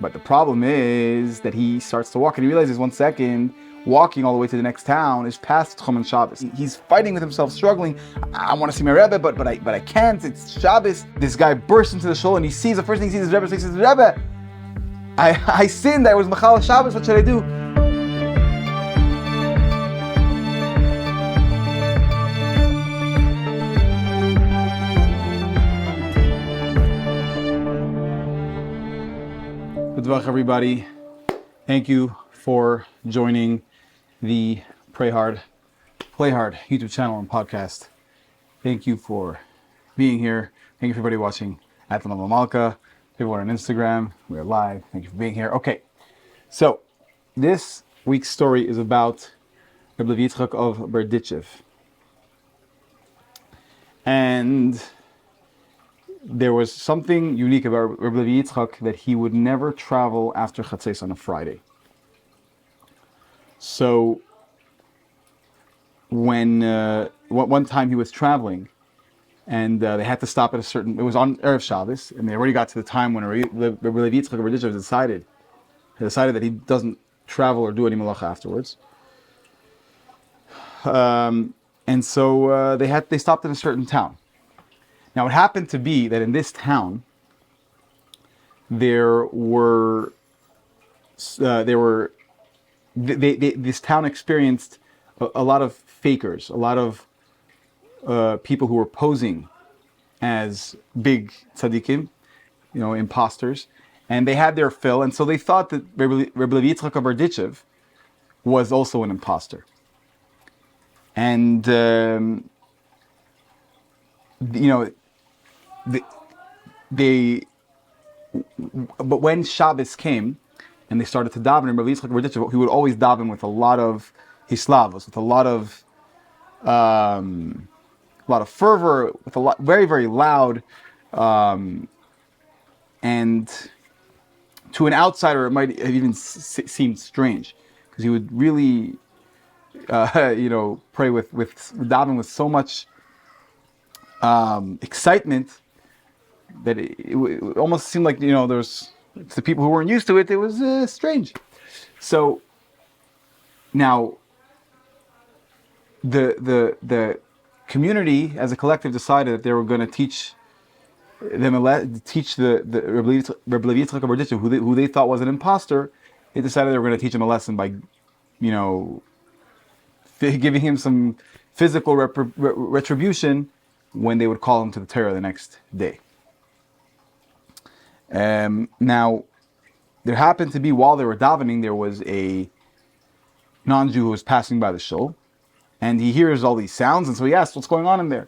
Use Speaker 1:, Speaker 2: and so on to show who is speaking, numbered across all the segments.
Speaker 1: But the problem is that he starts to walk and he realizes 1 second, walking all the way to the next town is past Tchum and Shabbos. He's fighting with himself, struggling. I want to see my Rebbe, but I can't. It's Shabbos. This guy bursts into the shul and he sees, the first thing he sees is Rebbe. So he says, Rebbe, I sinned. I was Machal Shabbos. What should I do? Good luck, everybody. Thank you for joining the Pray Hard, Play Hard YouTube channel and podcast. Thank you for being here. Thank you for everybody watching at the Malka. Everyone on Instagram, we're live. Thank you for being here. Okay, so this week's story is about Reb Levi Yitzchak of Berdichev. And there was something unique about Reb Levi Yitzchak that he would never travel after Chatzos on a Friday. So when one time he was traveling, and they had to stop at it was on Erev Shabbos, and they already got to the time when Reb Levi Yitzchak of Berdichev decided that he doesn't travel or do any malacha afterwards. And so they stopped in a certain town. Now it happened to be that in this town this town experienced a lot of fakers, a lot of people who were posing as big tzaddikim, imposters, and they had their fill, and so they thought that Reb Levi Yitzchak of Berdichev was also an imposter. And but when Shabbos came and they started to daven, Reb Levi Yitzchak of Berdichev, he would always daven with a lot of hislavos, with a lot of fervor, with a lot, very, very loud, and to an outsider it might have even seemed strange, because he would really pray with daven with so much excitement that it almost seemed like, there's, to the people who weren't used to it, it was strange. So now the community as a collective decided that they were going to teach the Reb Levi Yitzchak of Berdichev, who they thought was an imposter. They decided they were going to teach him a lesson by, giving him some physical retribution when they would call him to the Torah the next day. Now, there happened to be, while they were davening, there was a non-Jew who was passing by the shul, and he hears all these sounds, and so he asks, what's going on in there?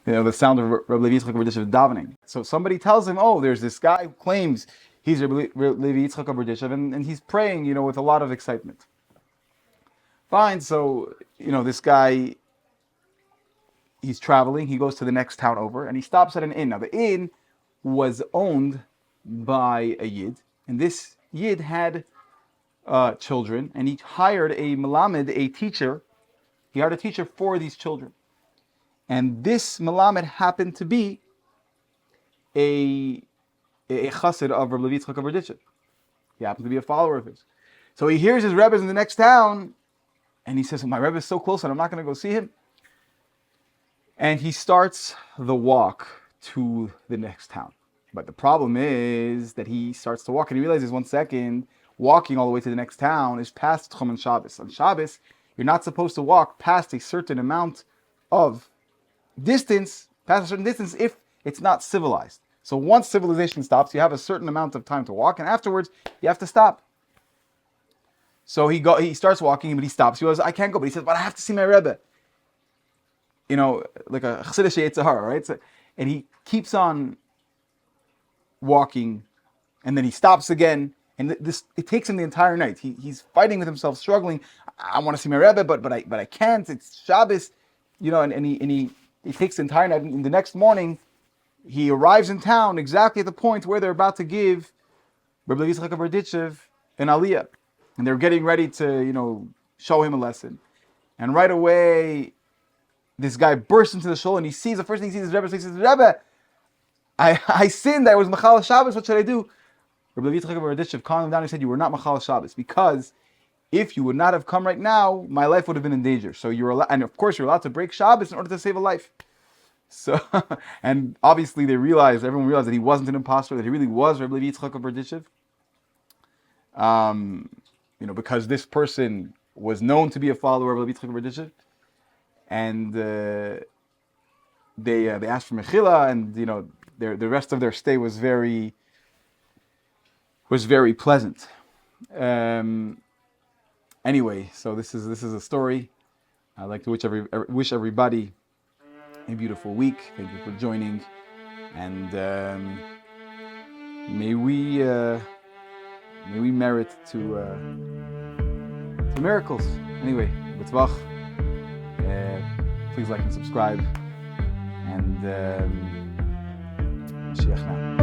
Speaker 1: The sound of Reb Levi Yitzchak of Berdichev davening. So somebody tells him, oh, there's this guy who claims he's Reb Levi Yitzchak of Berdichev, and he's praying, with a lot of excitement. Fine, so, this guy, he's traveling, he goes to the next town over, and he stops at an inn. Now, the inn was owned by a Yid, and this Yid had children, and he hired a Melamed, a teacher. He hired a teacher for these children. And this Melamed happened to be a chassid of Reb Levi Yitzchak of Berdichev. He happened to be a follower of his. So he hears his Rebbe's in the next town, and he says, my Rebbe is so close and I'm not going to go see him. And he starts the walk to the next town. But the problem is that he starts to walk and he realizes 1 second, walking all the way to the next town is past Tchum and Shabbos. On Shabbos, you're not supposed to walk past a certain amount of distance, past a certain distance, if it's not civilized. So once civilization stops, you have a certain amount of time to walk, and afterwards, you have to stop. So he starts walking, but he stops. He goes, I can't go. But he says, but I have to see my Rebbe. Like a Hasidic Yetzer Hara, right? So, and he keeps on walking, and then he stops again. And it takes him the entire night. He's fighting with himself, struggling. I want to see my Rebbe, but I can't. It's Shabbos, and he takes the entire night. And the next morning, he arrives in town exactly at the point where they're about to give Reb Levi Yitzchak of Berdichev an aliyah. And they're getting ready to, show him a lesson. And right away, this guy bursts into the shul, and the first thing he sees is Rebbe. So he says, Rebbe, I sinned. I was Machal Shabbos. What should I do? Rabbi Yitzchak of Berditchev calmed him down. He said, "You were not Machal Shabbos because if you would not have come right now, my life would have been in danger. So you're allowed, and of course you're allowed to break Shabbos in order to save a life." So, and obviously everyone realized that he wasn't an imposter, that he really was Rabbi Yitzchak of Berditchev. Because this person was known to be a follower of Rabbi Yitzchak of Berditchev, and they asked for mechila, and the rest of their stay was very pleasant. Anyway, so this is a story. I'd like to wish everybody a beautiful week. Thank you for joining, and may we merit to miracles. Anyway, b'tzvach. Please like and subscribe, and Mashiach now.